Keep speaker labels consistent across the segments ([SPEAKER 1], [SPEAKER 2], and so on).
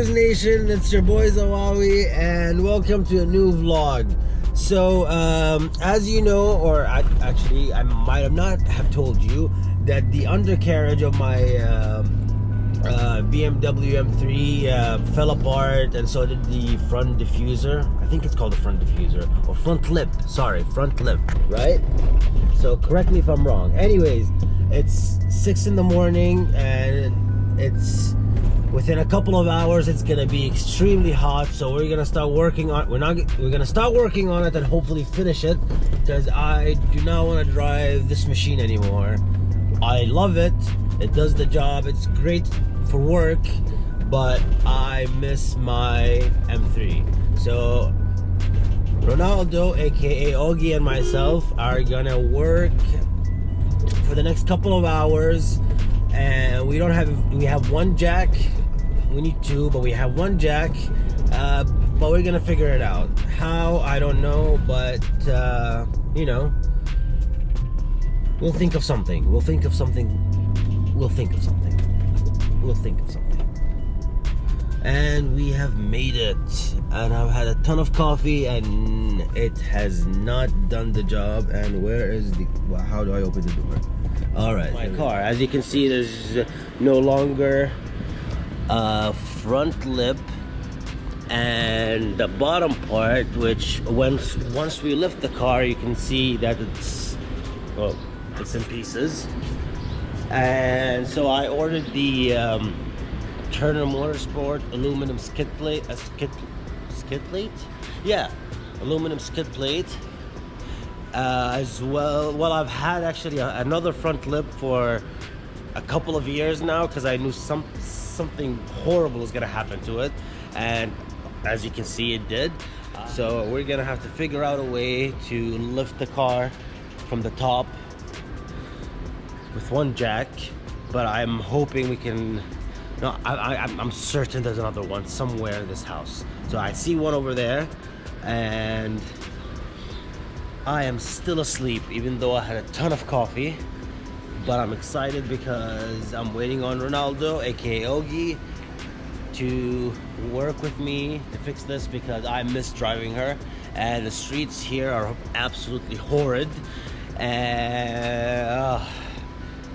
[SPEAKER 1] CrewZNation, it's your boy Zawawi, and welcome to a new vlog. So, as you know, or actually I might have not have told you, that the undercarriage of my BMW M3 fell apart, and so did the front diffuser. I think it's called the front diffuser, or front lip, sorry, front lip, right? So correct me if I'm wrong. Anyways, it's 6 in the morning, and it's within a couple of hours it's gonna be extremely hot, so we're gonna start working on we're gonna start working on it and hopefully finish it, because I do not want to drive this machine anymore. I love it, it does the job, it's great for work, but I miss my M3. So Ronaldo, aka Ogie, and myself are gonna work for the next couple of hours, and we have one jack. We need two, but we have one jack, but we're gonna figure it out. How, I don't know, but you know, we'll think of something. And we have made it, and I've had a ton of coffee and it has not done the job. And where is the, well, how do I open the door? All right, my car, as you can see, there's no longer front lip, and the bottom part, which once we lift the car, you can see that it's in pieces. And so I ordered the TurnnerMotorSports Aluminium Skid Plate, skid plate? Yeah, aluminum skid plate. As well, I've had actually another front lip for a couple of years now, because I knew something horrible was gonna happen to it, and as you can see, it did. So we're gonna have to figure out a way to lift the car from the top with one jack, but I'm hoping we can. No, I'm certain there's another one somewhere in this house. So I see one over there, and I am still asleep, even though I had a ton of coffee. But I'm excited because I'm waiting on Ronaldo, aka Ogie, to work with me to fix this, because I miss driving her, and the streets here are absolutely horrid, and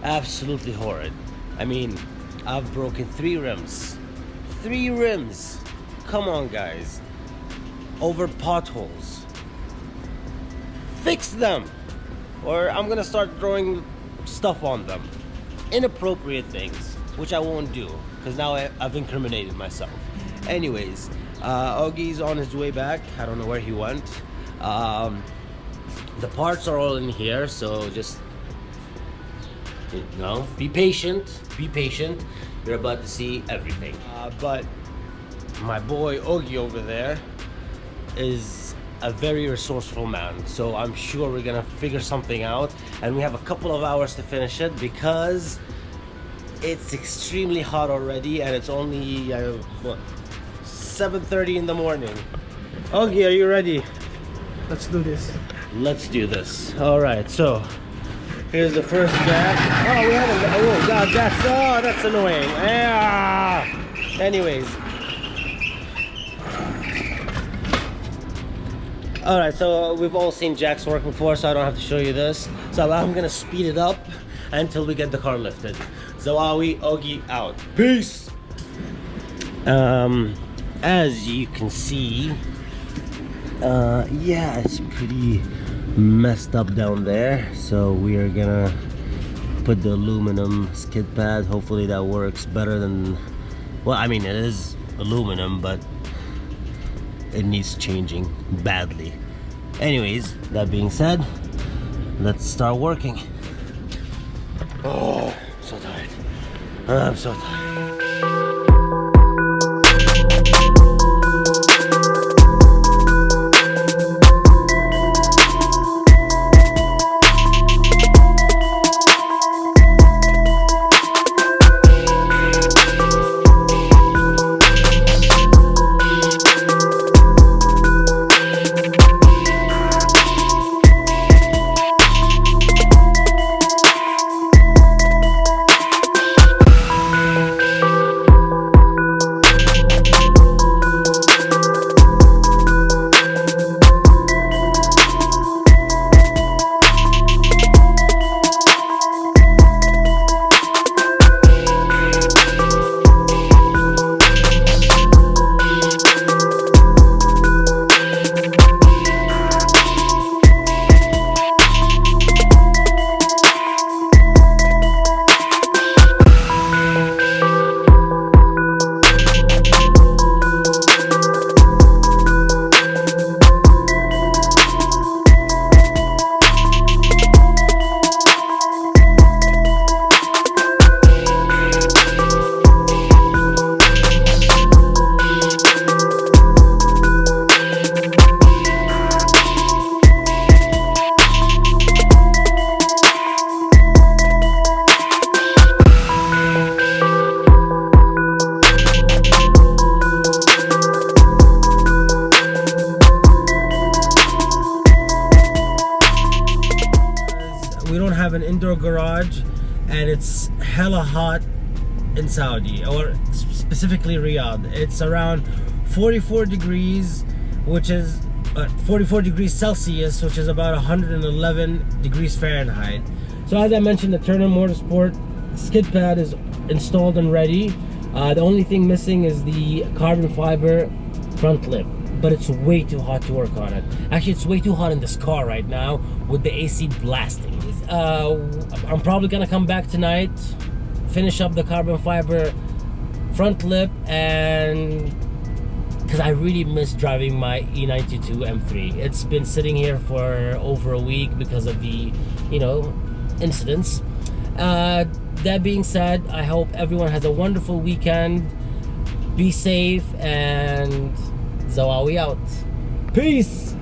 [SPEAKER 1] absolutely horrid. I mean, I've broken 3 rims. 3 rims! Come on, guys. Over potholes. Fix them! Or I'm gonna start throwing stuff on them. Inappropriate things, which I won't do, because now I've incriminated myself. Anyways, Ogie's on his way back. I don't know where he went. The parts are all in here, so just, you know, be patient. You're about to see everything. But my boy Ogie over there is a very resourceful man, so I'm sure we're gonna figure something out, and we have a couple of hours to finish it, because it's extremely hot already, and it's only 7:30 in the morning. Ogie, are you ready?
[SPEAKER 2] Let's do this.
[SPEAKER 1] Let's do this. All right, so here's the first jack. Oh, we have a, oh god, that's annoying. Anyways. All right, so we've all seen jacks work before, so I don't have to show you this. So I'm gonna speed it up until we get the car lifted. Zawawi, Ogie out. Peace. As you can see, yeah, it's pretty messed up down there, so we are gonna put the aluminum skid pad. Hopefully that works better than, well, I mean, it is aluminum, but it needs changing badly. Anyways, that being said, let's start working. Oh, I'm so tired. I'm so tired. door garage, and it's hella hot in Saudi, or specifically Riyadh. It's around 44 degrees, which is 44 degrees Celsius, which is about 111 degrees Fahrenheit. So as I mentioned, the Turner Motorsport skid pad is installed and ready. The only thing missing is the carbon fiber front lip, but it's way too hot to work on it. Actually, it's way too hot in this car right now with the AC blasting. I'm probably gonna come back tonight, finish up the carbon fiber front lip, and because I really miss driving my E92 M3. It's been sitting here for over a week because of the, you know, incidents. That being said, I hope everyone has a wonderful weekend. Be safe, and Zawawi out. Peace!